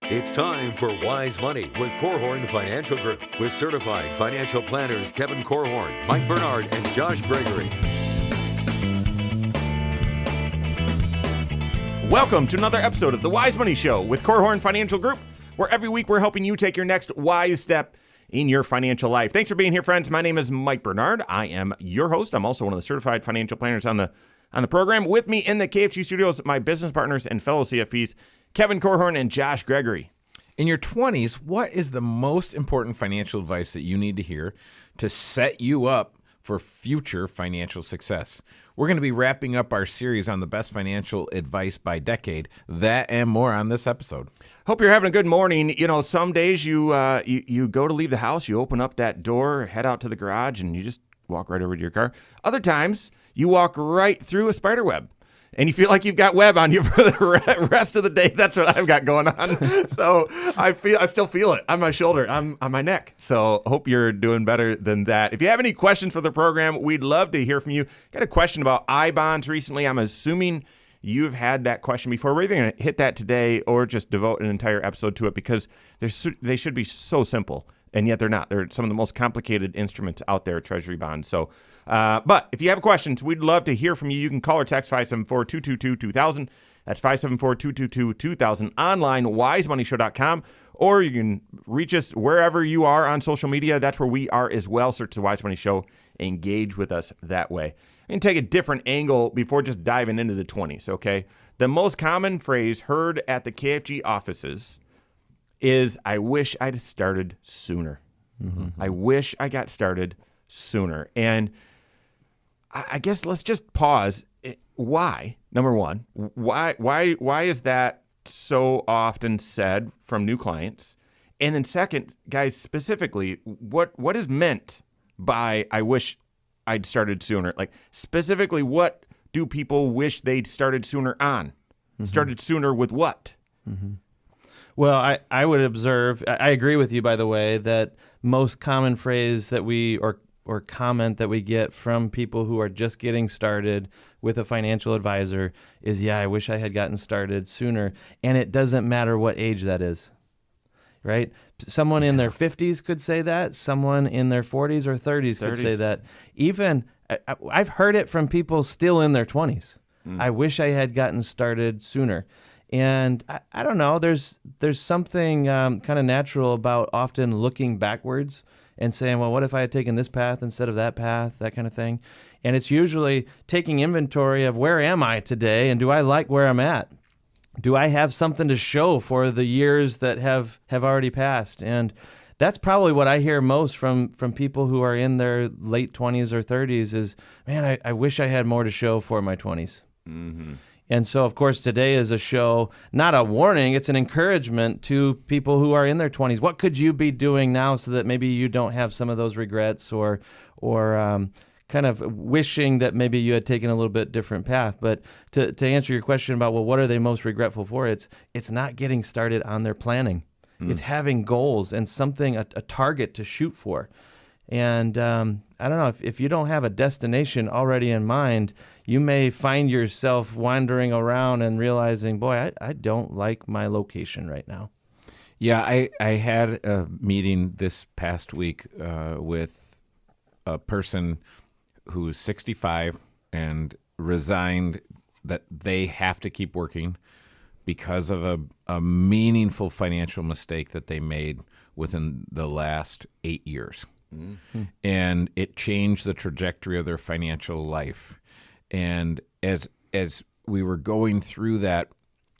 It's time for Wise Money with Korhorn Financial Group with certified financial planners Kevin Korhorn, Mike Bernard, and Josh Gregory. Welcome to another episode of the Wise Money Show with Korhorn Financial Group, where every week we're helping you take your next wise step in your financial life. Thanks for being here, friends. My name is Mike Bernard. I am your host. I'm also one of the certified financial planners on the program. With me in the KFG studios, my business partners and fellow CFPs, Kevin Korhorn and Josh Gregory. In your 20s, what is the most important financial advice that you need to hear to set you up for future financial success? We're going to be wrapping up our series on the best financial advice by decade. That and more on this episode. Hope you're having a good morning. You know, some days you go to leave the house, you open up that door, head out to the garage, and you just walk right over to your car. Other times, you walk right through a spider web. And you feel like you've got web on you for the rest of the day. That's what I've got going on. So I still feel it on my shoulder, on my neck. So hope you're doing better than that. If you have any questions for the program, we'd love to hear from you. Got a question about I-bonds recently. I'm assuming you've had that question before. We're either going to hit that today or just devote an entire episode to it because they should be so simple. And yet they're not. They're some of the most complicated instruments out there, treasury bonds. So, but if you have questions, we'd love to hear from you. You can call or text 574-222-2000. That's 574-222-2000. Online, wisemoneyshow.com. Or you can reach us wherever you are on social media. That's where we are as well. Search the Wise Money Show. Engage with us that way. And take a different angle before just diving into the 20s, okay? The most common phrase heard at the KFG offices is, I wish I'd started sooner. Mm-hmm. I wish I got started sooner. And I guess let's just pause. Why? Number one, why is that so often said from new clients? And then second, guys, specifically, what is meant by I wish I'd started sooner? Like specifically, what do people wish they'd started sooner on? Mm-hmm. Started sooner with what? Mm-hmm. Well, I would observe, I agree with you, by the way, that most common phrase that we, or comment that we get from people who are just getting started with a financial advisor is, yeah, I wish I had gotten started sooner. And it doesn't matter what age that is, right? Someone in their 50s could say that. Someone in their 40s or 30s could say that. Even, I've heard it from people still in their 20s. I wish I had gotten started sooner. And I don't know, there's something kind of natural about often looking backwards and saying, well, what if I had taken this path instead of that path, that kind of thing. And it's usually taking inventory of where am I today and do I like where I'm at? Do I have something to show for the years that have already passed? And that's probably what I hear most from people who are in their late 20s or 30s is, man, I wish I had more to show for my 20s. Mm-hmm. And so, of course, today is a show, not a warning, it's an encouragement to people who are in their 20s. What could you be doing now so that maybe you don't have some of those regrets or kind of wishing that maybe you had taken a little bit different path? But to answer your question about, well, what are they most regretful for? It's not getting started on their planning. It's having goals and something, a target to shoot for. And I don't know, if you don't have a destination already in mind, you may find yourself wandering around and realizing, boy, I don't like my location right now. Yeah, I had a meeting this past week with a person who's 65 and resigned that they have to keep working because of a meaningful financial mistake that they made within the last 8 years. Mm-hmm. And it changed the trajectory of their financial life. And as we were going through that,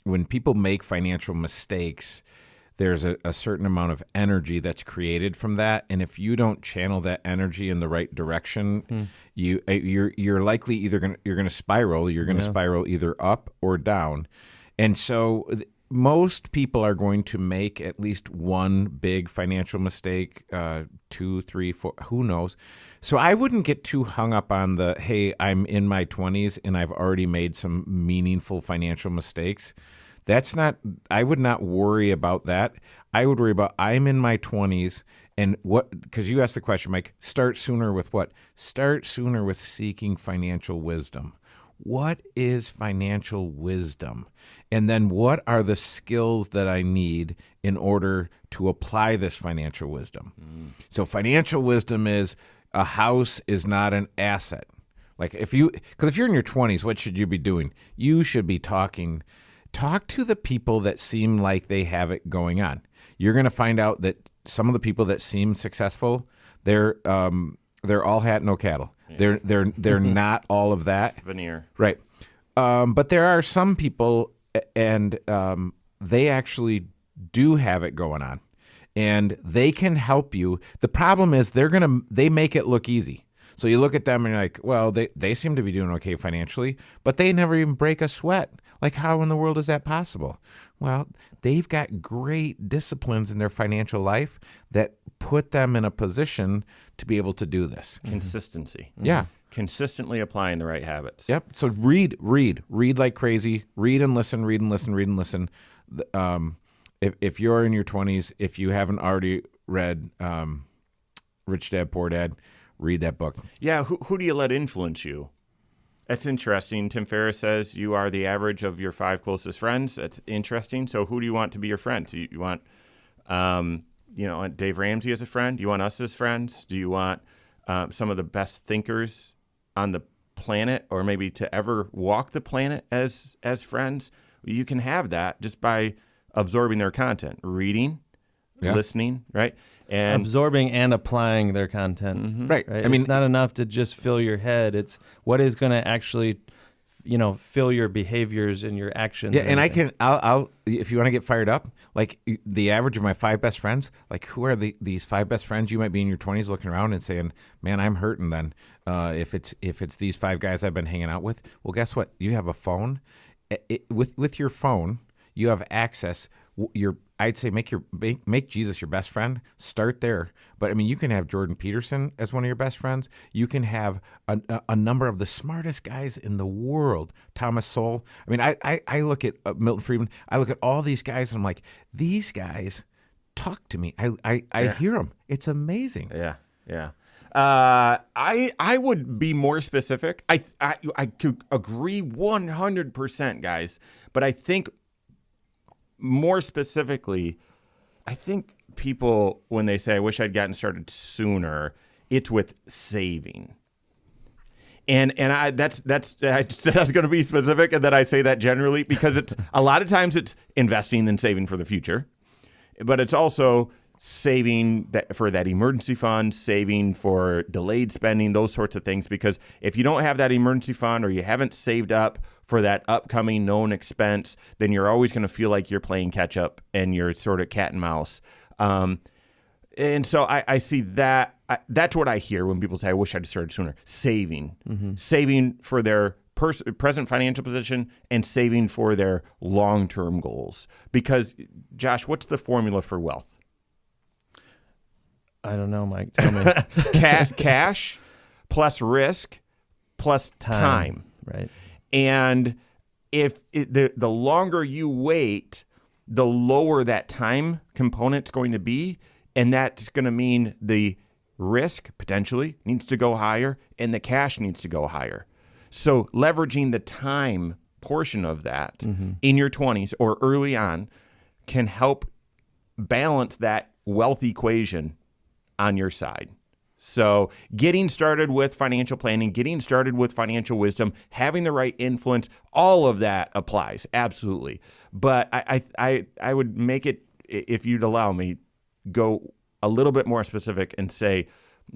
when people make financial mistakes, there's a certain amount of energy that's created from that. And if you don't channel that energy in the right direction, you're likely you're going to spiral. You're going to spiral either up or down. And so most people are going to make at least one big financial mistake, 2, 3, 4, who knows. So I wouldn't get too hung up on the, hey, I'm in my 20s and I've already made some meaningful financial mistakes. I would not worry about that. I would worry about, I'm in my 20s and what, because you asked the question, Mike, start sooner with what? Start sooner with seeking financial wisdom. what is financial wisdom? And then what are the skills that I need in order to apply this financial wisdom? So financial wisdom is a house is not an asset. Like because if you're in your 20s, what should you be doing? You should be talk to the people that seem like they have it going on. You're going to find out that some of the people that seem successful, they're all hat, no cattle. Yeah. They're not all of that. Veneer. Right. But there are some people, and they actually do have it going on, and they can help you. The problem is they make it look easy. So you look at them and you're like, well, they seem to be doing okay financially, but they never even break a sweat. Like, how in the world is that possible? Well, they've got great disciplines in their financial life that put them in a position to be able to do this. Consistency. Yeah. Consistently applying the right habits. Yep. So read like crazy. Read and listen. If you're in your 20s, if you haven't already read Rich Dad, Poor Dad, read that book. Yeah. Who do you let influence you? That's interesting. Tim Ferriss says you are the average of your 5 closest friends. That's interesting. So who do you want to be your friend? Do you want, Dave Ramsey as a friend? Do you want us as friends? Do you want some of the best thinkers on the planet, or maybe to ever walk the planet as friends? You can have that just by absorbing their content, reading, listening, right? And absorbing and applying their content. Right. I mean, it's not enough to just fill your head. It's what is going to actually, fill your behaviors and your actions. Yeah, and I'll if you want to get fired up, like the average of my 5 best friends, like who are these 5 best friends? You might be in your 20s looking around and saying, man, I'm hurting then. If it's these 5 guys I've been hanging out with, well, guess what? You have a phone. With your phone, you have access. I'd say make Jesus your best friend. Start there. But I mean, you can have Jordan Peterson as one of your best friends. You can have a number of the smartest guys in the world. Thomas Sowell. I mean, I look at Milton Friedman. I look at all these guys, and I'm like, these guys talk to me. I hear them. It's amazing. Yeah. I would be more specific. I could agree 100%, guys. But I think more specifically, I think people, when they say, I wish I'd gotten started sooner, it's with saving. And I said I was going to be specific, and then I say that generally because it's a lot of times it's investing and saving for the future, but it's also saving for that emergency fund, saving for delayed spending, those sorts of things. Because if you don't have that emergency fund, or you haven't saved up for that upcoming known expense, then you're always going to feel like you're playing catch up and you're sort of cat and mouse. And so I see that. That's what I hear when people say, I wish I'd started sooner. Saving for their present financial position and saving for their long-term goals. Because, Josh, what's the formula for wealth? I don't know, Mike. Tell me. Cash plus risk plus time. Right. And if the longer you wait, the lower that time component's going to be. And that's going to mean the risk potentially needs to go higher and the cash needs to go higher. So leveraging the time portion of that in your 20s or early on can help balance that wealth equation on your side. So getting started with financial planning, getting started with financial wisdom, having the right influence, all of that applies, absolutely. But I would make it, if you'd allow me, go a little bit more specific and say,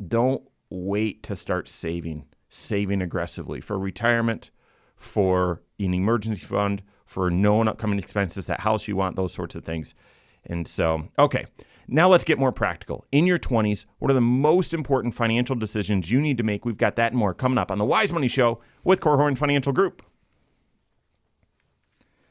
don't wait to start saving aggressively for retirement, for an emergency fund, for known upcoming expenses, that house you want, those sorts of things. And so, okay. Now let's get more practical. In your 20s, what are the most important financial decisions you need to make? We've got that and more coming up on The Wise Money Show with Korhorn Financial Group.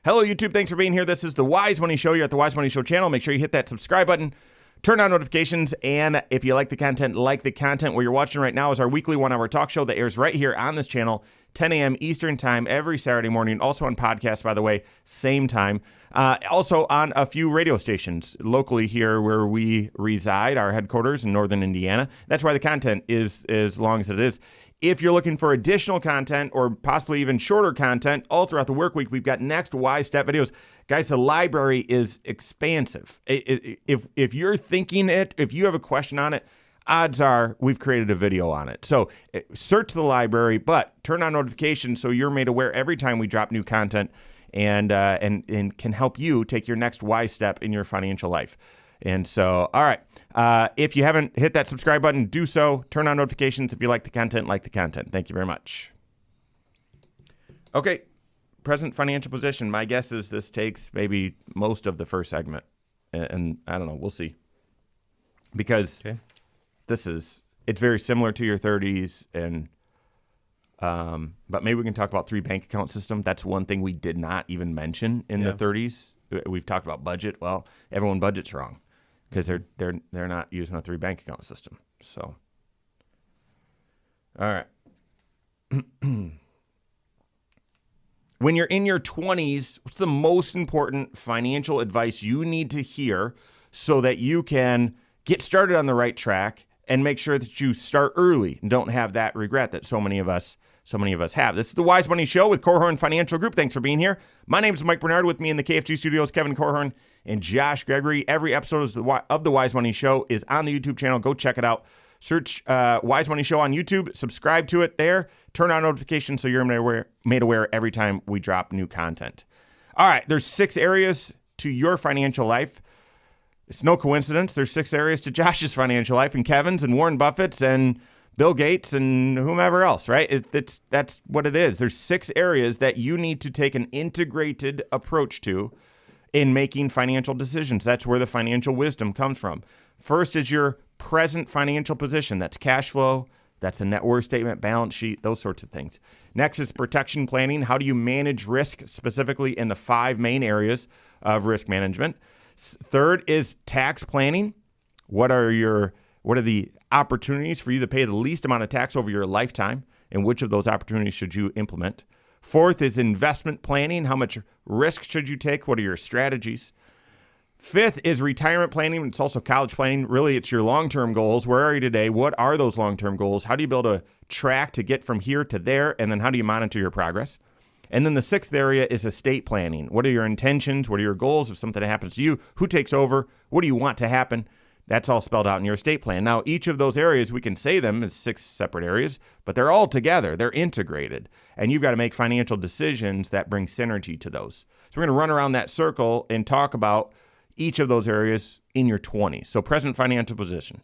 Hello, YouTube. Thanks for being here. This is The Wise Money Show. You're at The Wise Money Show channel. Make sure you hit that subscribe button. Turn on notifications, and if you like the content, what you're watching right now is our weekly 1-hour talk show that airs right here on this channel, 10 a.m. Eastern time every Saturday morning. Also on podcast, by the way, same time. Also on a few radio stations locally here where we reside, our headquarters in northern Indiana. That's why the content is as long as it is. If you're looking for additional content or possibly even shorter content all throughout the work week, we've got next Wise Step videos. Guys, the library is expansive. If you're thinking it, if you have a question on it, odds are we've created a video on it. So search the library, but turn on notifications so you're made aware every time we drop new content and can help you take your next wise step in your financial life. And so, all right, if you haven't hit that subscribe button, do so. Turn on notifications if you like the content, Thank you very much. Okay, present financial position. My guess is this takes maybe most of the first segment. And I don't know, we'll see. Because it's very similar to your 30s, and but maybe we can talk about 3 bank account system. That's one thing we did not even mention in the 30s. We've talked about budget. Well, everyone budgets wrong because they're not using a 3 bank account system. So, all right. When you're in your 20s, what's the most important financial advice you need to hear so that you can get started on the right track and make sure that you start early and don't have that regret that so many of us have? This is the Wise Money Show with Korhorn Financial Group. Thanks for being here. My name is Mike Bernard. With me in the KFG studios, Kevin Korhorn and Josh Gregory. Every episode of the Wise Money Show is on the YouTube channel. Go check it out. Search Wise Money Show on YouTube. Subscribe to it there. Turn on notifications so you're made aware every time we drop new content. All right, there's 6 areas to your financial life. It's no coincidence. There's 6 areas to Josh's financial life, and Kevin's, and Warren Buffett's, and Bill Gates, and whomever else, right? That's what it is. There's 6 areas that you need to take an integrated approach to in making financial decisions. That's where the financial wisdom comes from. First is your present financial position. That's cash flow. That's a net worth statement, balance sheet, those sorts of things. Next is protection planning. How do you manage risk, specifically in the 5 main areas of risk management? Third is tax planning. What are the opportunities for you to pay the least amount of tax over your lifetime, and which of those opportunities should you implement? Fourth is investment planning. How much risk should you take? What are your strategies? Fifth is retirement planning. It's also college planning. Really, it's your long-term goals. Where are you today? What are those long-term goals? How do you build a track to get from here to there? And then how do you monitor your progress? And then the 6th area is estate planning. What are your intentions? What are your goals? If something happens to you, who takes over? What do you want to happen? That's all spelled out in your estate plan. Now, each of those areas, we can say them as 6 separate areas, but they're all together. They're integrated. And you've got to make financial decisions that bring synergy to those. So we're going to run around that circle and talk about each of those areas in your 20s. So present financial position.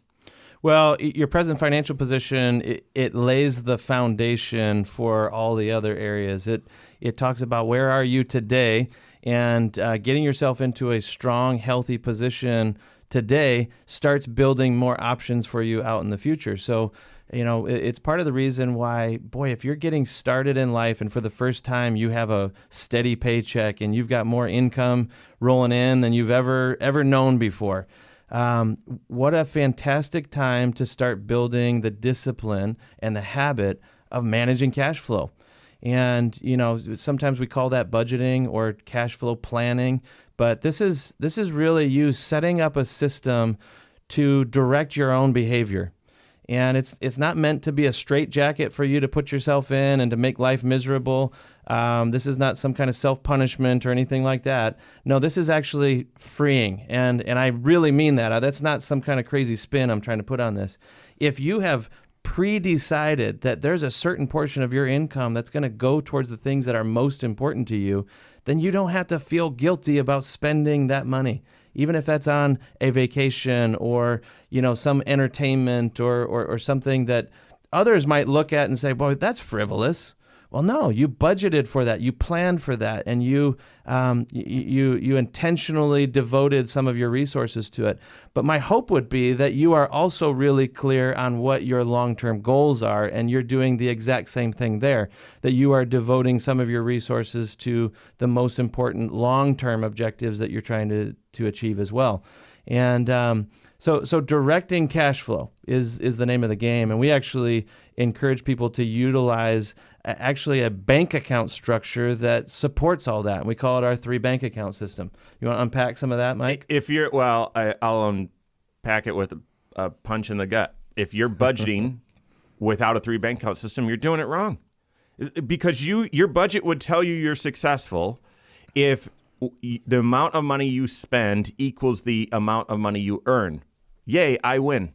Well, your present financial position, it lays the foundation for all the other areas. It talks about where are you today, and getting yourself into a strong, healthy position today starts building more options for you out in the future. So, it's part of the reason why, boy, if you're getting started in life and for the first time you have a steady paycheck and you've got more income rolling in than you've ever known before, what a fantastic time to start building the discipline and the habit of managing cash flow. And, sometimes we call that budgeting or cash flow planning, but this is really you setting up a system to direct your own behavior. And it's not meant to be a straitjacket for you to put yourself in and to make life miserable. This is not some kind of self-punishment or anything like that. No, this is actually freeing. And I really mean that. That's not some kind of crazy spin I'm trying to put on this. If you have pre-decided that there's a certain portion of your income that's going to go towards the things that are most important to you, then you don't have to feel guilty about spending that money, even if that's on a vacation or, some entertainment or something that others might look at and say, boy, that's frivolous. Well, no, you budgeted for that, you planned for that, and you intentionally devoted some of your resources to it. But my hope would be that you are also really clear on what your long-term goals are, and you're doing the exact same thing there, that you are devoting some of your resources to the most important long-term objectives that you're trying to to achieve as well. And so directing cash flow is the name of the game. And we actually encourage people to utilize actually a bank account structure that supports all that. And we call it our 3 bank account system. You want to unpack some of that, Mike? I'll unpack it with a punch in the gut. If you're budgeting without a 3 bank account system, you're doing it wrong. Because your budget would tell you you're successful if the amount of money you spend equals the amount of money you earn. Yay, I win.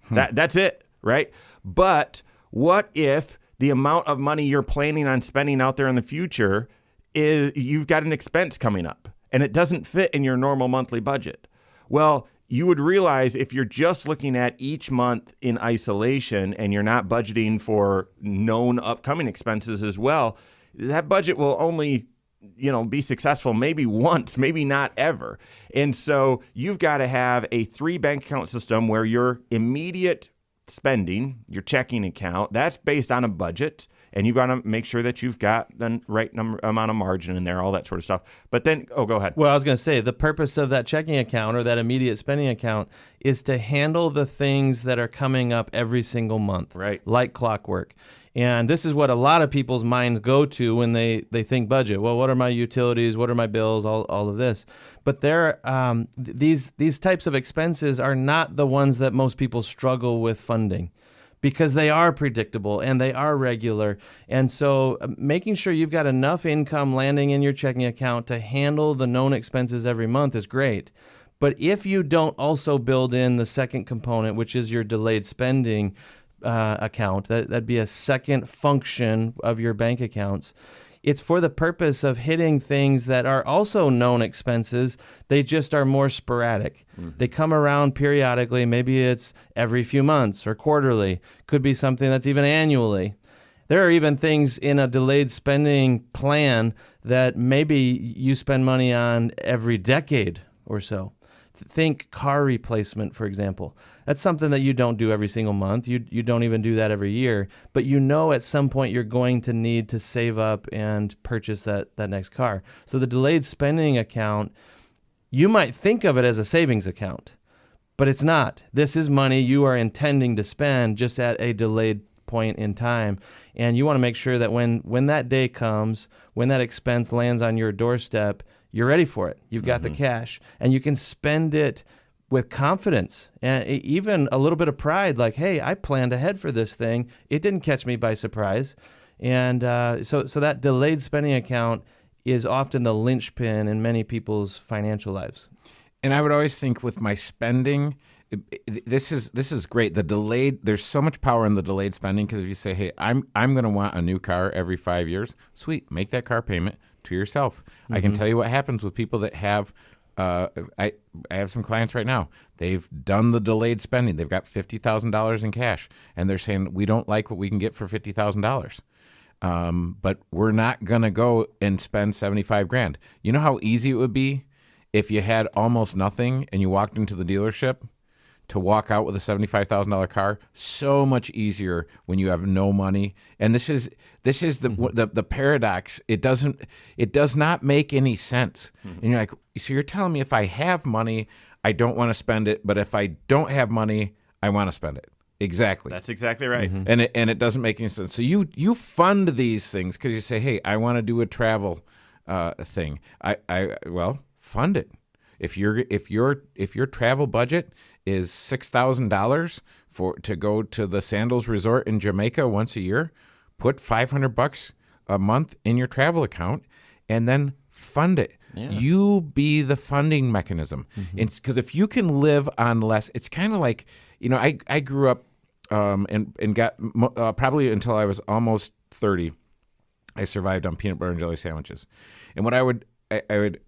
That's it, right? But what if the amount of money you're planning on spending out there in the future is you've got an expense coming up and it doesn't fit in your normal monthly budget? Well, you would realize if you're just looking at each month in isolation and you're not budgeting for known upcoming expenses as well, that budget will only be successful maybe once, maybe not ever. And so you've got to have a 3 bank account system where your immediate spending, your checking account, that's based on a budget, and you've got to make sure that you've got the right amount of margin in there, all that sort of stuff. But then, go ahead. Well, I was going to say the purpose of that checking account or that immediate spending account is to handle the things that are coming up every single month, right? Like clockwork. And this is what a lot of people's minds go to when they think budget. Well, what are my utilities? What are my bills? All of this. But these types of expenses are not the ones that most people struggle with funding, because they are predictable and they are regular. And so making sure you've got enough income landing in your checking account to handle the known expenses every month is great. But if you don't also build in the second component, which is your delayed spending account, that'd be a second function of your bank accounts. It's for the purpose of hitting things that are also known expenses. They just are more sporadic. Mm-hmm. They come around periodically. Maybe it's every few months or quarterly. Could be something that's even annually. There are even things in a delayed spending plan that maybe you spend money on every decade or so. Think car replacement, for example. That's something that you don't do every single month. You don't even do that every year. But at some point you're going to need to save up and purchase that next car. So the delayed spending account, you might think of it as a savings account, but it's not. This is money you are intending to spend just at a delayed point in time. And you want to make sure that when that day comes, when that expense lands on your doorstep, you're ready for it. You've got the cash, and you can spend it with confidence and even a little bit of pride, like, hey, I planned ahead for this thing. It didn't catch me by surprise. And so that delayed spending account is often the linchpin in many people's financial lives. And I would always think with my spending, this is great. There's so much power in the delayed spending, because if you say, hey, I'm going to want a new car every 5 years, sweet, make that car payment to yourself. Mm-hmm. I can tell you what happens with people that have, I have some clients right now. They've done the delayed spending. They've got $50,000 in cash, and they're saying, we don't like what we can get for $50,000. But we're not going to go and spend $75,000. You know how easy it would be if you had almost nothing and you walked into the dealership to walk out with a $75,000 car? So much easier when you have no money. And this is the paradox. It does not make any sense. Mm-hmm. And you're like, so you're telling me if I have money, I don't want to spend it, but if I don't have money, I want to spend it. Exactly. That's exactly right. Mm-hmm. And it doesn't make any sense. So you fund these things because you say, hey, I want to do a travel thing. Well, fund it. If your travel budget is $6,000 to go to the Sandals Resort in Jamaica once a year, put $500 a month in your travel account and then fund it. Yeah. You be the funding mechanism. Mm-hmm. Because if you can live on less, it's kind of like, I grew up and got probably until I was almost 30, I survived on peanut butter and jelly sandwiches. And what I would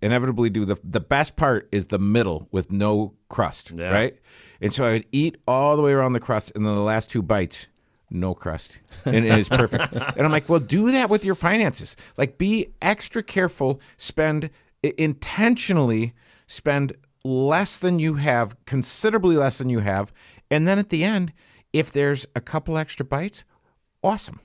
inevitably do, the best part is the middle with no crust, right? And so I would eat all the way around the crust, and then the last 2 bites, no crust. And it's perfect. And I'm like, well, do that with your finances. Like, be extra careful, intentionally spend less than you have, considerably less than you have, and then at the end, if there's a couple extra bites, awesome.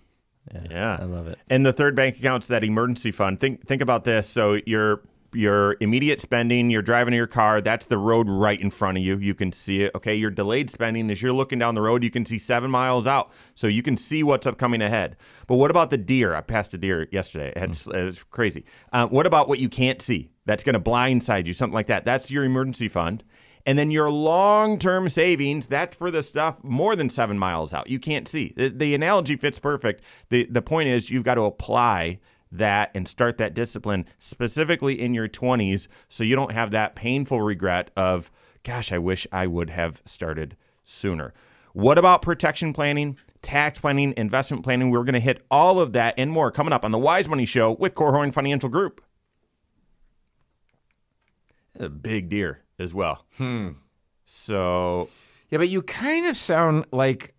Yeah, I love it. And the third bank account's that emergency fund. Think about this. So you're your immediate spending, you're driving your car, that's the road right in front of you. You can see it. Okay, your delayed spending is you're looking down the road, you can see 7 miles out. So you can see what's upcoming ahead. But what about the deer? I passed a deer yesterday. It was crazy. What about what you can't see? That's going to blindside you, something like that. That's your emergency fund. And then your long-term savings, that's for the stuff more than 7 miles out. You can't see. The analogy fits perfect. The point is you've got to apply that and start that discipline specifically in your 20s so you don't have that painful regret of, gosh, I wish I would have started sooner. What about protection planning, tax planning, investment planning? We're going to hit all of that and more coming up on the Wise Money Show with Korhorn Financial Group. A big deer as well. So, Yeah, but you kind of sound like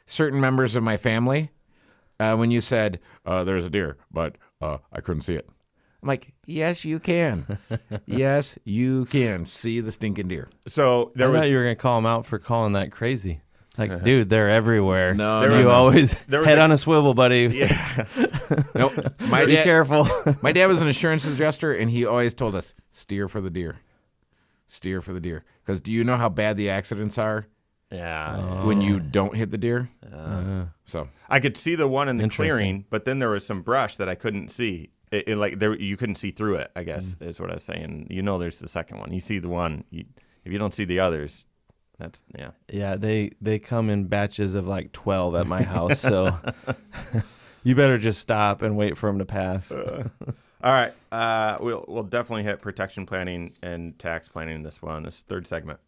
certain members of my family when you said, there's a deer, but I couldn't see it. I'm like, yes, you can. Yes, you can see the stinking deer. so I thought you were going to call him out for calling that crazy. Like, dude, they're everywhere. No, There no, was you no. always there was head a- on a swivel, buddy. Yeah. Nope. My Be dad, careful. my dad was an insurance adjuster, and he always told us, steer for the deer. Steer for the deer. Because do you know how bad the accidents are Yeah. when you don't hit the deer? So I could see the one in the Interesting. clearing, but then there was some brush that I couldn't see. You couldn't see through it, I guess, is what I was saying. There's the second one. You see the one. If you don't see the others, that's, yeah. Yeah, they come in batches of like 12 at my house, so you better just stop and wait for them to pass. All right. We'll definitely hit protection planning and tax planning in this one, this third segment.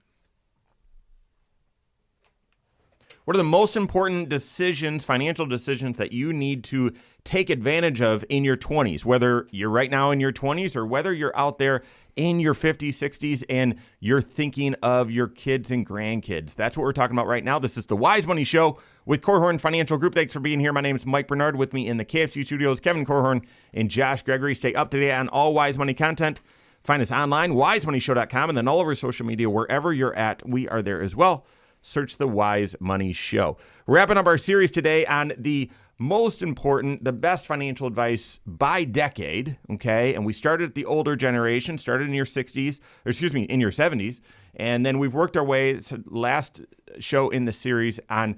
What are the most important decisions, financial decisions, that you need to take advantage of in your 20s, whether you're right now in your 20s or whether you're out there in your 50s, 60s, and you're thinking of your kids and grandkids? That's what we're talking about right now. This is the Wise Money Show with Korhorn Financial Group. Thanks for being here. My name is Mike Bernard. With me in the KFG studios, Kevin Korhorn and Josh Gregory. Stay up to date on all Wise Money content. Find us online, wisemoneyshow.com, and then all over social media, wherever you're at, we are there as well. Search the Wise Money Show. We're wrapping up our series today on the most important, the best financial advice by decade, okay? And we started at the older generation, started in your 60s, or excuse me, in your 70s, and then we've worked our way to last show in the series on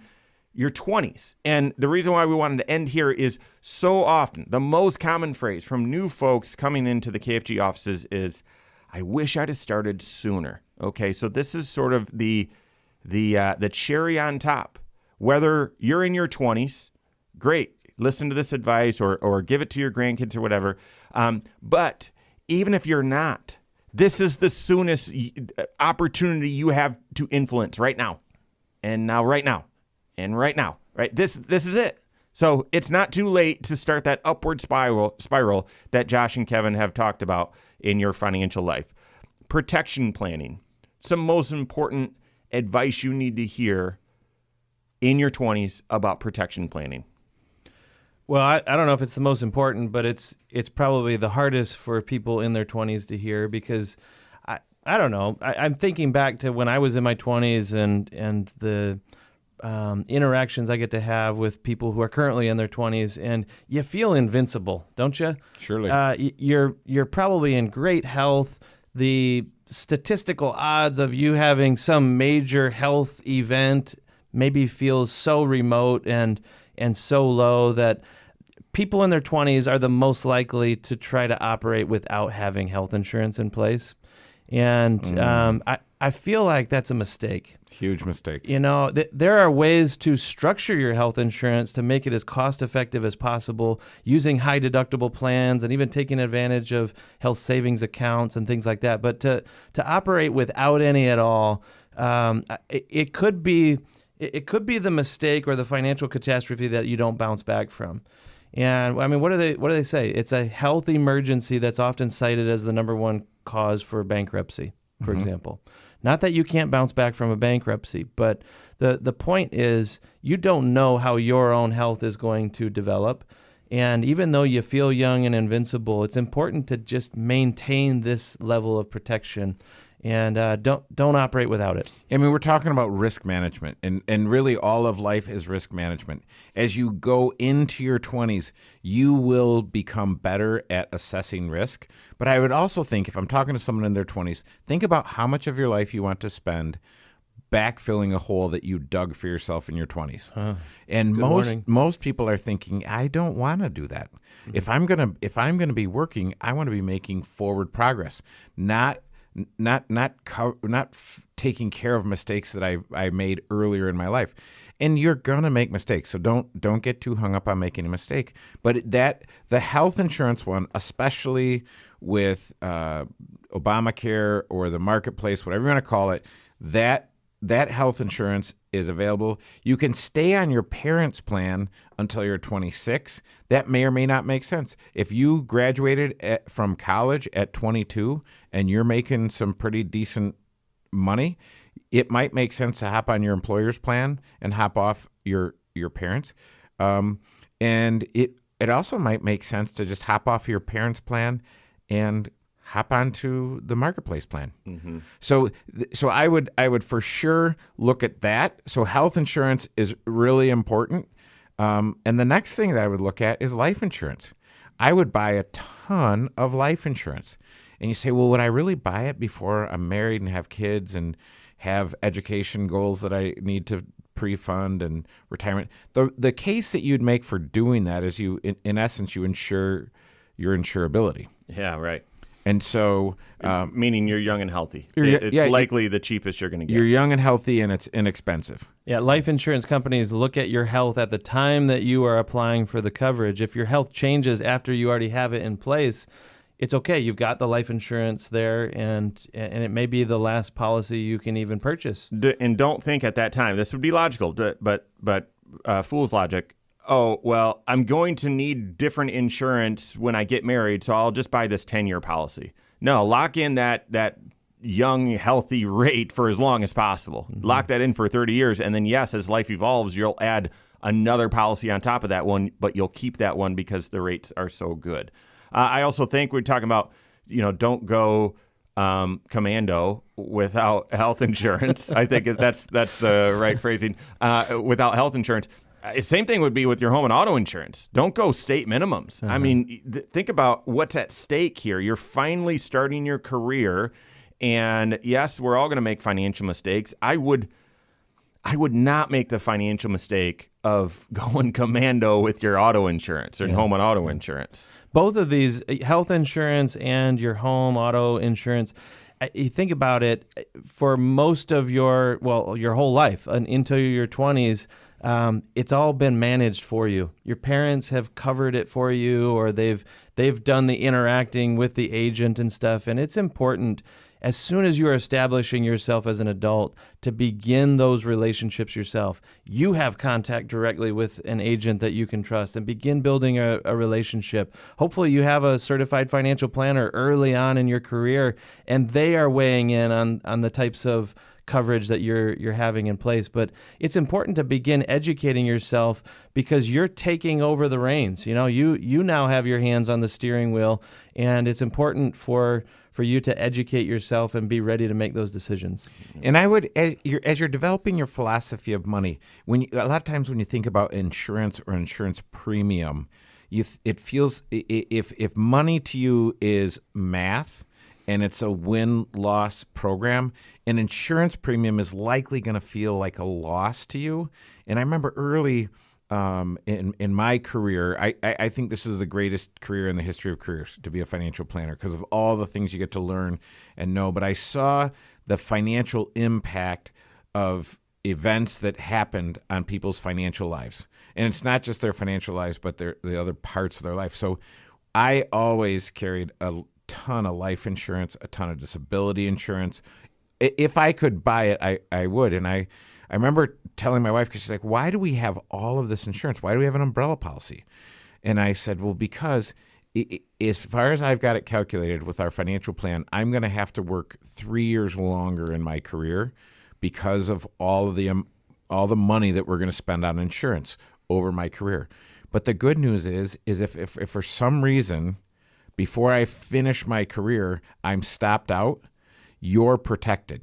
your 20s. And the reason why we wanted to end here is so often the most common phrase from new folks coming into the KFG offices is, I wish I'd have started sooner. Okay, so this is sort of the cherry on top. Whether you're in your 20s, great, listen to this advice or give it to your grandkids or whatever. But even if you're not, this is the soonest opportunity you have to influence right now. And now, right now. And right now, right? This is it. So it's not too late to start that upward spiral that Josh and Kevin have talked about in your financial life. Protection planning. Some most important advice you need to hear in your 20s about protection planning. Well, I don't know if it's the most important, but it's probably the hardest for people in their 20s to hear because I don't know. I'm thinking back to when I was in my 20s and the interactions I get to have with people who are currently in their 20s, and you feel invincible, don't you? surely. You're probably in great health. The statistical odds of you having some major health event maybe feels so remote and so low that people in their 20s are the most likely to try to operate without having health insurance in place. And I feel like that's a mistake. Huge mistake. There are ways to structure your health insurance to make it as cost-effective as possible, using high-deductible plans and even taking advantage of health savings accounts and things like that. But to operate without any at all, it could be the mistake or the financial catastrophe that you don't bounce back from. And I mean, what do they say? It's a health emergency that's often cited as the number one cause for bankruptcy, for example. Not that you can't bounce back from a bankruptcy, but the point is you don't know how your own health is going to develop. And even though you feel young and invincible, it's important to just maintain this level of protection. and don't operate without it. I mean, we're talking about risk management, and really all of life is risk management. As you go into your 20s, you will become better at assessing risk. But I would also think, if I'm talking to someone in their 20s, think about how much of your life you want to spend backfilling a hole that you dug for yourself in your 20s. And most people are thinking, I don't want to do that. If I'm gonna be working, I want to be making forward progress, not taking care of mistakes that I made earlier in my life. And you're gonna make mistakes, so don't get too hung up on making a mistake. But the health insurance one, especially with Obamacare or the marketplace, whatever you want to call it, that health insurance is available. You can stay on your parents' plan until you're 26. That may or may not make sense. If you graduated from college at 22 and you're making some pretty decent money, it might make sense to hop on your employer's plan and hop off your parents. And it also might make sense to just hop off your parents' plan and hop onto the marketplace plan. Mm-hmm. So I would for sure look at that. So health insurance is really important. And the next thing that I would look at is life insurance. I would buy a ton of life insurance. And you say, well, would I really buy it before I'm married and have kids and have education goals that I need to pre-fund and retirement? The case that you'd make for doing that is in essence, you insure your insurability. Yeah, right. And so, meaning you're young and healthy. It's likely the cheapest you're going to get. You're young and healthy, and it's inexpensive. Yeah, life insurance companies look at your health at the time that you are applying for the coverage. If your health changes after you already have it in place, it's okay. You've got the life insurance there, and it may be the last policy you can even purchase. And don't think at that time, this would be logical, but fool's logic. Oh, well, I'm going to need different insurance when I get married, so I'll just buy this 10-year policy. No, lock in that young, healthy rate for as long as possible. Mm-hmm. Lock that in for 30 years, and then, yes, as life evolves, you'll add another policy on top of that one, but you'll keep that one because the rates are so good. I also think we're talking about, don't go commando without health insurance. I think that's the right phrasing. Without health insurance. Same thing would be with your home and auto insurance. Don't go state minimums. I mean, think about what's at stake here. You're finally starting your career, and yes, we're all going to make financial mistakes. I would not make the financial mistake of going commando with your auto insurance or home and auto insurance. Both of these, health insurance and your home auto insurance, you think about it, for most of your whole life and into your 20s, it's all been managed for you. Your parents have covered it for you, or they've done the interacting with the agent and stuff. And it's important, as soon as you are establishing yourself as an adult, to begin those relationships yourself. You have contact directly with an agent that you can trust and begin building a relationship. Hopefully you have a certified financial planner early on in your career, and they are weighing in on the types of coverage that you're having in place. But it's important to begin educating yourself, because you're taking over the reins. You now have your hands on the steering wheel, and it's important for you to educate yourself and be ready to make those decisions. And I would, as you're developing your philosophy of money, a lot of times when you think about insurance or insurance premium, it feels, if money to you is math, and it's a win-loss program, an insurance premium is likely going to feel like a loss to you. And I remember early in my career, I think this is the greatest career in the history of careers, to be a financial planner, because of all the things you get to learn and know. But I saw the financial impact of events that happened on people's financial lives. And it's not just their financial lives, but the other parts of their life. So I always carried a ton of life insurance, a ton of disability insurance. If I could buy it, I would. And I remember telling my wife, because she's like, why do we have all of this insurance? Why do we have an umbrella policy? And I said, well, because as far as I've got it calculated with our financial plan, I'm going to have to work 3 years longer in my career because of all the money that we're going to spend on insurance over my career. But the good news is if for some reason, before I finish my career, I'm stopped out, you're protected.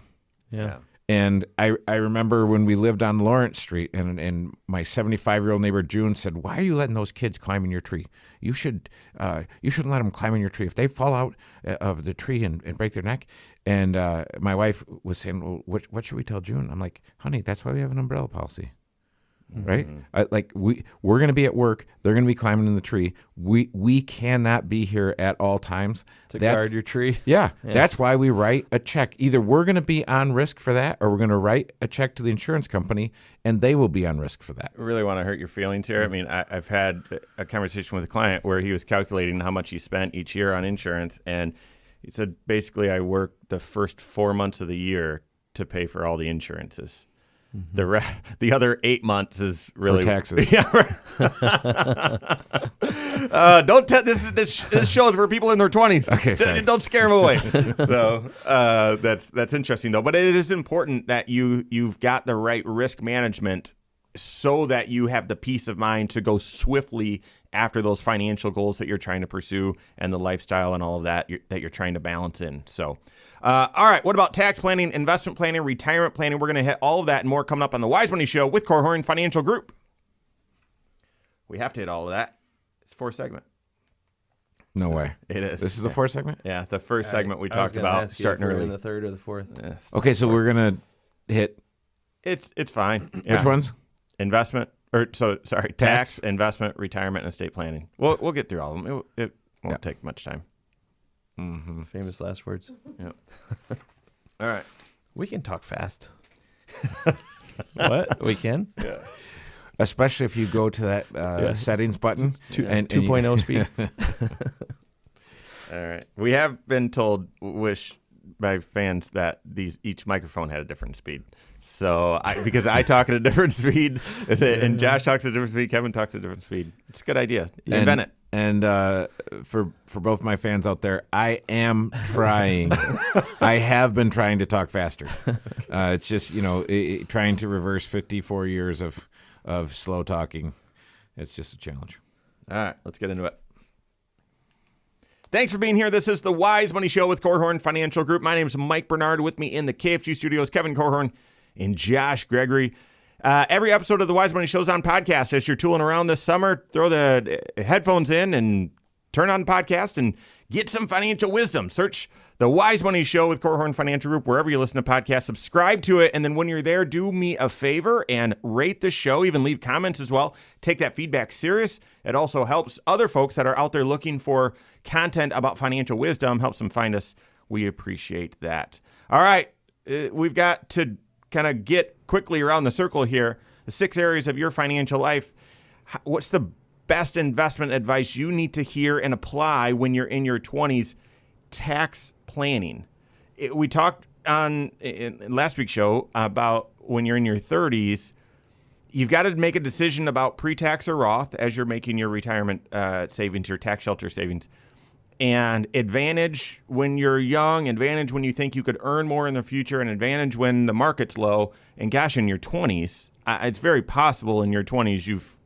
Yeah. And I remember when we lived on Lawrence Street, and my 75-year-old neighbor June said, "Why are you letting those kids climb in your tree? You shouldn't let them climb in your tree. If they fall out of the tree and break their neck." And my wife was saying, "Well, what should we tell June?" I'm like, "Honey, that's why we have an umbrella policy." Right? We're going to be at work. They're going to be climbing in the tree. We cannot be here at all times. To guard your tree. Yeah. That's why we write a check. Either we're going to be on risk for that, or we're going to write a check to the insurance company, and they will be on risk for that. I really want to hurt your feelings here. I mean, I've had a conversation with a client where he was calculating how much he spent each year on insurance, and he said, basically, I work the first 4 months of the year to pay for all the insurances. The other 8 months is really for taxes. Yeah. Don't tell this show is for people in their 20s. Okay, sorry. Don't scare them away. So that's interesting though. But it is important that you've got the right risk management so that you have the peace of mind to go swiftly after those financial goals that you're trying to pursue and the lifestyle and all of that that you're trying to balance in. So, all right, what about tax planning, investment planning, retirement planning? We're going to hit all of that and more coming up on the Wise Money Show with Korhorn Financial Group. We have to hit all of that. It's 4 segment. No way. It is. This is the 4th segment? Yeah, the first segment we talked about starting early. In the 3rd or the 4th. Yes. Okay, so we're going to hit It's fine. Yeah. which ones? Tax, investment, retirement, and estate planning. We'll get through all of them. It won't take much time. Mm-hmm. Famous last words. Yep. All right. We can talk fast. What? We can? Yeah. Especially if you go to that settings button. 2.0 speed. All right. We have been told, by fans, that each microphone had a different speed. So because I talk at a different speed, and Josh talks at a different speed, Kevin talks at a different speed. It's a good idea. Invent it. And for both my fans out there, I am trying. I have been trying to talk faster. It's just, trying to reverse 54 years of slow talking. It's just a challenge. All right, let's get into it. Thanks for being here. This is the Wise Money Show with Korhorn Financial Group. My name is Mike Bernard. With me in the KFG studios, Kevin Korhorn and Josh Gregory. Every episode of the Wise Money Show is on podcast. As you're tooling around this summer, throw the headphones in and turn on the podcast and get some financial wisdom. Search the Wise Money Show with Korhorn Financial Group wherever you listen to podcasts. Subscribe to it, and then when you're there, do me a favor and rate the show. Even leave comments as well. Take that feedback serious. It also helps other folks that are out there looking for content about financial wisdom, helps them find us. We appreciate that. All right, we've got to kind of get quickly around the circle here. The 6 areas of your financial life. What's the best investment advice you need to hear and apply when you're in your 20s? Tax planning. We talked in last week's show about when you're in your 30s, you've got to make a decision about pre-tax or Roth as you're making your retirement savings, your tax shelter savings. And advantage when you're young, advantage when you think you could earn more in the future, and advantage when the market's low. And gosh, in your 20s, it's very possible in your 20s you've,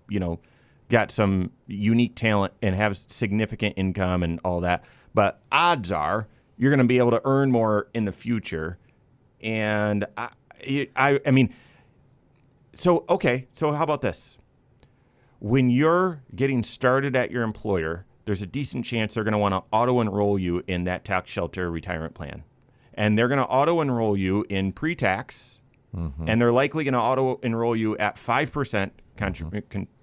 got some unique talent and have significant income and all that. But odds are you're going to be able to earn more in the future. And I mean, so how about this? When you're getting started at your employer, there's a decent chance they're going to want to auto-enroll you in that tax shelter retirement plan. And they're going to auto-enroll you in pre-tax, and they're likely going to auto-enroll you at 5%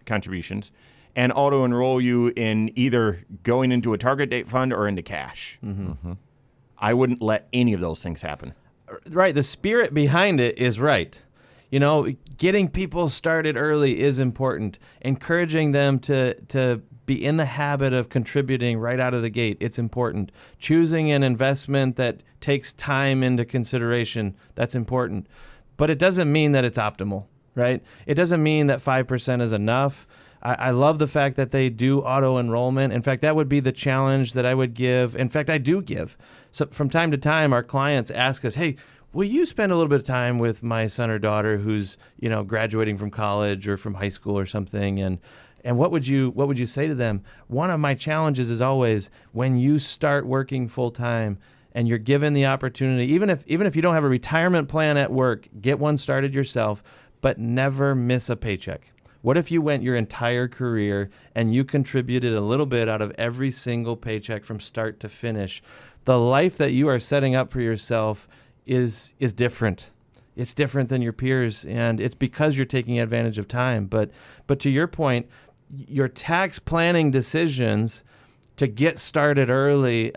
contributions, and auto-enroll you in either going into a target date fund or into cash. I wouldn't let any of those things happen. Right. The spirit behind it is right. Getting people started early is important. Encouraging them to be in the habit of contributing right out of the gate, it's important. Choosing an investment that takes time into consideration, that's important. But it doesn't mean that it's optimal, right? It doesn't mean that 5% is enough. I love the fact that they do auto-enrollment. In fact, that would be the challenge that I would give. In fact, I do give. So from time to time, our clients ask us, hey, will you spend a little bit of time with my son or daughter who's, graduating from college or from high school or something? And what would you say to them? One of my challenges is always, when you start working full time, and you're given the opportunity, even if you don't have a retirement plan at work, get one started yourself, but never miss a paycheck. What if you went your entire career and you contributed a little bit out of every single paycheck from start to finish? The life that you are setting up for yourself is different. It's different than your peers, and it's because you're taking advantage of time. But to your point, your tax planning decisions to get started early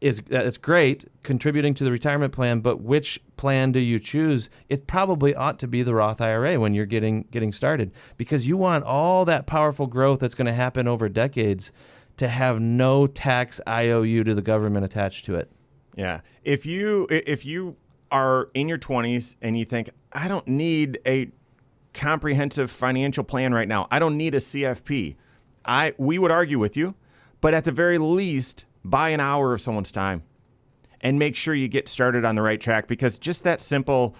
it's great, contributing to the retirement plan. But which plan do you choose? It probably ought to be the Roth IRA when you're getting started, because you want all that powerful growth that's going to happen over decades to have no tax IOU to the government attached to it. Yeah. If you are in your 20s and you think, I don't need a comprehensive financial plan right now, I don't need a CFP, we would argue with you, but at the very least, buy an hour of someone's time and make sure you get started on the right track, because just that simple,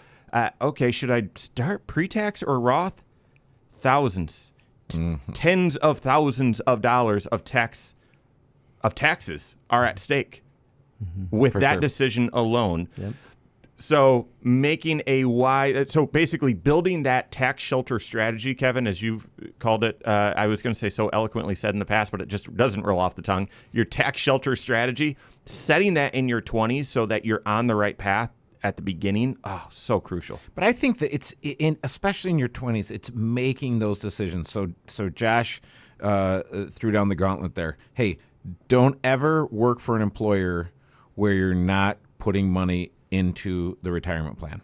okay, should I start pre-tax or Roth? Thousands, tens of thousands of dollars of taxes are at stake with For that sure. decision alone. Yep. So so basically building that tax shelter strategy, Kevin, as you've called it, I was going to say so eloquently said in the past, but it just doesn't roll off the tongue. Your tax shelter strategy, setting that in your 20s so that you're on the right path at the beginning, so crucial. But I think that especially in your 20s, it's making those decisions. So Josh threw down the gauntlet there. Hey, don't ever work for an employer where you're not putting money into the retirement plan.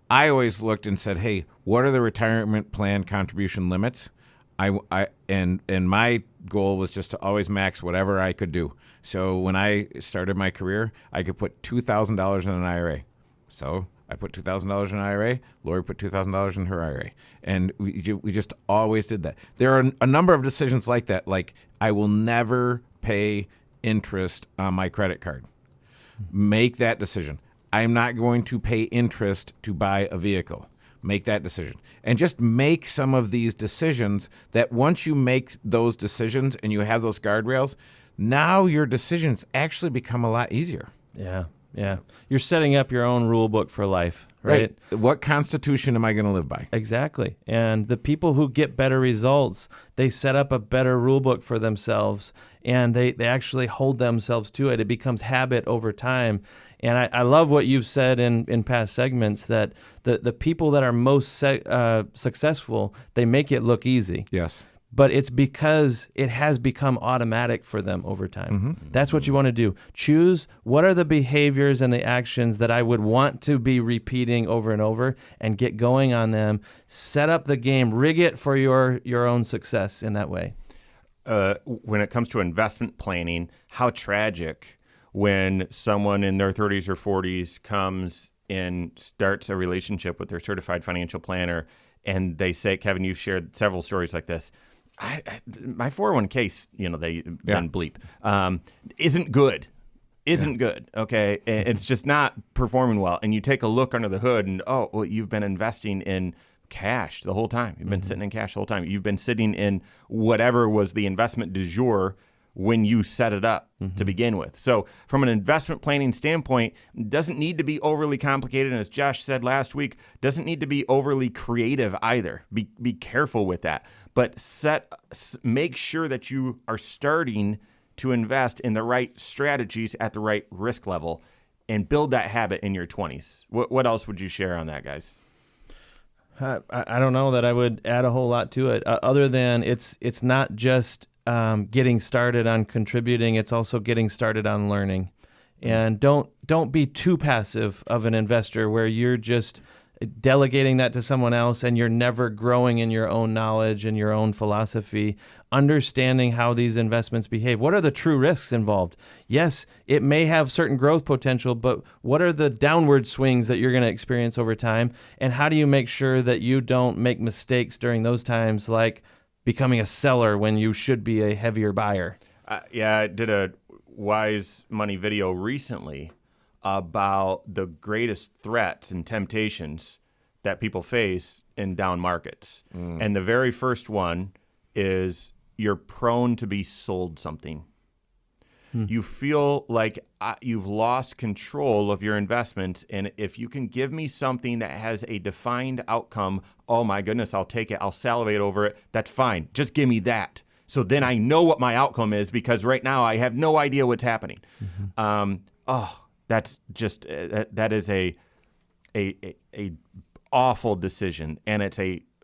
I always looked and said, hey, what are the retirement plan contribution limits? And my goal was just to always max whatever I could do. So when I started my career, I could put $2,000 in an IRA. So I put $2,000 in an IRA. Lori put $2,000 in her IRA. And we just always did that. There are a number of decisions like that. Like, I will never pay interest on my credit card. Make that decision. I'm not going to pay interest to buy a vehicle. Make that decision. And just make some of these decisions that once you make those decisions and you have those guardrails, now your decisions actually become a lot easier. Yeah. You're setting up your own rule book for life, right? What constitution am I going to live by? Exactly. And the people who get better results, they set up a better rule book for themselves, and they actually hold themselves to it. It becomes habit over time. And I love what you've said in past segments, that the people that are most successful, they make it look easy. Yes. But it's because it has become automatic for them over time. That's what you want to do. Choose what are the behaviors and the actions that I would want to be repeating over and over, and get going on them. Set up the game, rig it for your own success in that way. When it comes to investment planning, how tragic when someone in their 30s or 40s comes and starts a relationship with their certified financial planner, and they say, Kevin, you've shared several stories like this. My 401k, they been bleep, isn't good. Good. Okay. And it's just not performing well. And you take a look under the hood and, you've been investing in cash the whole time. You've been sitting in cash the whole time. You've been sitting in whatever was the investment du jour when you set it up to begin with. So from an investment planning standpoint, it doesn't need to be overly complicated. And as Josh said last week, doesn't need to be overly creative either. Be careful with that. But make sure that you are starting to invest in the right strategies at the right risk level, and build that habit in your 20s. What else would you share on that, guys? I don't know that I would add a whole lot to it, other than it's not just getting started on contributing, it's also getting started on learning. And don't be too passive of an investor where you're just delegating that to someone else and you're never growing in your own knowledge and your own philosophy. Understanding how these investments behave. What are the true risks involved? Yes, it may have certain growth potential, but what are the downward swings that you're going to experience over time? And how do you make sure that you don't make mistakes during those times, like becoming a seller when you should be a heavier buyer? I did a Wise Money video recently about the greatest threats and temptations that people face in down markets. And the very first one is you're prone to be sold something. You feel like you've lost control of your investments. And if you can give me something that has a defined outcome, oh my goodness, I'll take it. I'll salivate over it. That's fine. Just give me that. So then I know what my outcome is, because right now I have no idea what's happening. That's just that is a awful decision, and it's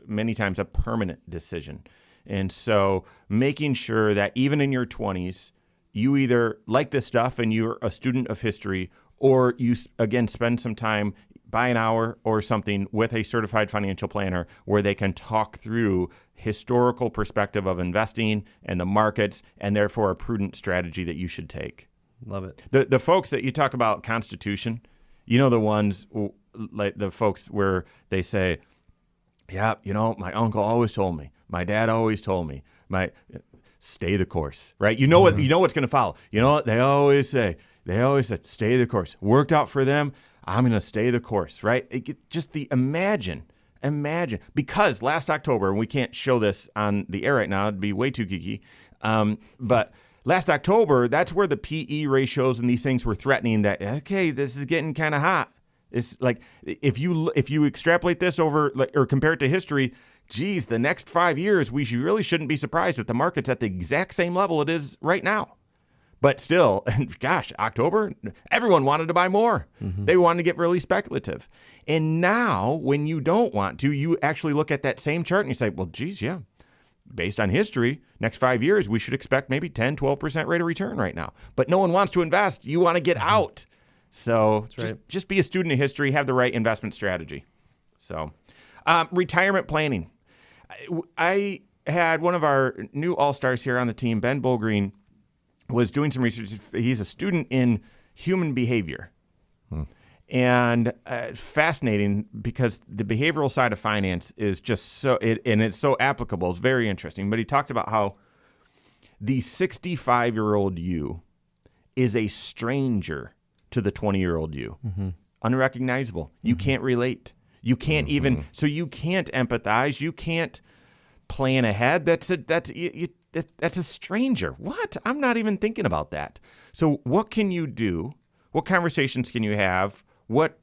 many times a permanent decision. And so making sure that even in your 20s, you either like this stuff and you're a student of history, or you again spend some time, buy an hour or something with a certified financial planner where they can talk through historical perspective of investing and the markets, and therefore a prudent strategy that you should take. Love it. The folks that you talk about Constitution, the ones like the folks where they say, yeah, my uncle always told me, my dad always told me, stay the course, right? You know what's going to follow. You know what they always say? They always said, stay the course. Worked out for them. I'm going to stay the course, right? Imagine, because last October, and we can't show this on the air right now, it'd be way too geeky, but last October, that's where the PE ratios and these things were threatening that, okay, this is getting kind of hot. It's like, if you extrapolate this over or compare it to history, geez, the next 5 years, we really shouldn't be surprised if the market's at the exact same level it is right now. But still, gosh, October, everyone wanted to buy more. They wanted to get really speculative. And now, when you don't want to, you actually look at that same chart and you say, well, geez, yeah, based on history, next 5 years, we should expect maybe 10, 12% rate of return right now. But no one wants to invest. You want to get out. So just be a student of history, have the right investment strategy. So retirement planning. I had one of our new all-stars here on the team, Ben Bullgreen, was doing some research. He's a student in human behavior. And fascinating, because the behavioral side of finance is just and it's so applicable. It's very interesting. But he talked about how the 65-year-old you is a stranger to the 20-year-old you. Unrecognizable. You can't relate. You can't even, so you can't empathize. You can't plan ahead. That's a stranger. What? I'm not even thinking about that. So what can you do? What conversations can you have? What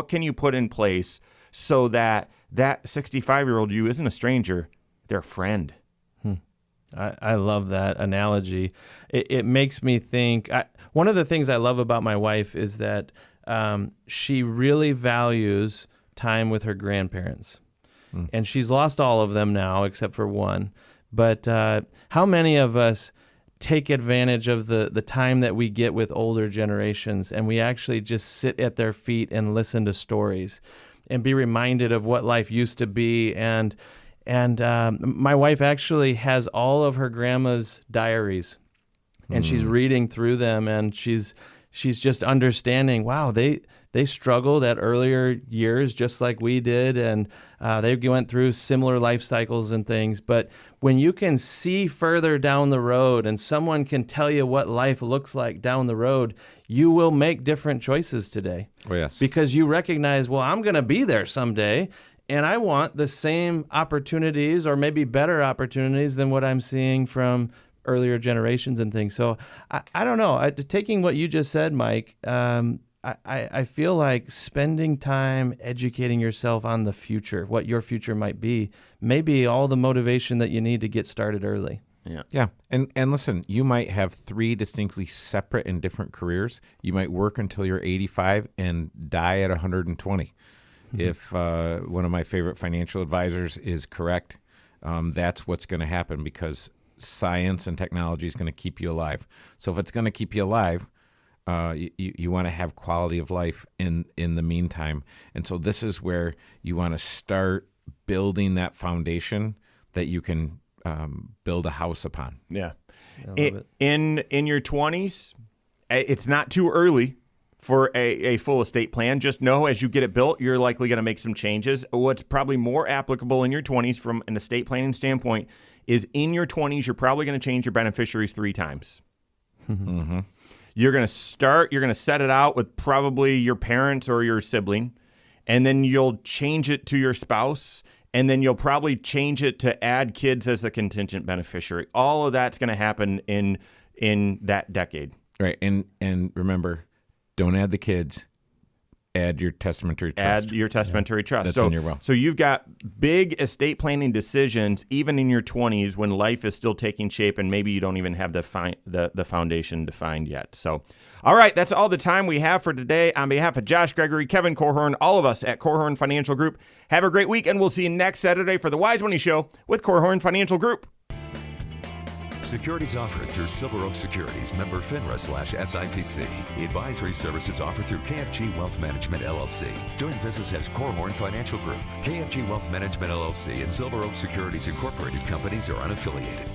can you put in place so that 65-year-old you isn't a stranger, they're a friend? I love that analogy. It makes me think. One of the things I love about my wife is that she really values time with her grandparents. And she's lost all of them now except for one. But how many of us take advantage of the time that we get with older generations, and we actually just sit at their feet and listen to stories and be reminded of what life used to be? And my wife actually has all of her grandma's diaries, and she's reading through them, and she's just understanding, wow, they struggled at earlier years just like we did, and they went through similar life cycles and things. But when you can see further down the road and someone can tell you what life looks like down the road, you will make different choices today. Oh, yes. Because you recognize, well, I'm going to be there someday, and I want the same opportunities or maybe better opportunities than what I'm seeing from earlier generations and things. So I don't know. Taking what you just said, Mike, I feel like spending time educating yourself on the future, what your future might be all the motivation that you need to get started early. Yeah. And listen, you might have 3 distinctly separate and different careers. You might work until you're 85 and die at 120. If one of my favorite financial advisors is correct, that's what's going to happen, because science and technology is going to keep you alive. So if it's going to keep you alive, you want to have quality of life in the meantime. And so this is where you want to start building that foundation that you can build a house upon. Yeah. In your 20s, it's not too early for a full estate plan. Just know as you get it built, you're likely going to make some changes. What's probably more applicable in your 20s from an estate planning standpoint is in your 20s, you're probably going to change your beneficiaries 3 times. You're going to set it out with probably your parents or your sibling, and then you'll change it to your spouse, and then you'll probably change it to add kids as a contingent beneficiary. All of that's going to happen in in that decade. Right. And remember, don't add the kids. Add your testamentary trust. Add your testamentary trust. That's in your will. So you've got big estate planning decisions even in your 20s when life is still taking shape and maybe you don't even have the foundation defined yet. So, all right, that's all the time we have for today. On behalf of Josh Gregory, Kevin Korhorn, all of us at Korhorn Financial Group, have a great week, and we'll see you next Saturday for the Wise Money Show with Korhorn Financial Group. Securities offered through Silver Oak Securities, member FINRA/SIPC. Advisory services offered through KFG Wealth Management, LLC. Doing business as Korhorn Financial Group. KFG Wealth Management, LLC and Silver Oak Securities Incorporated companies are unaffiliated.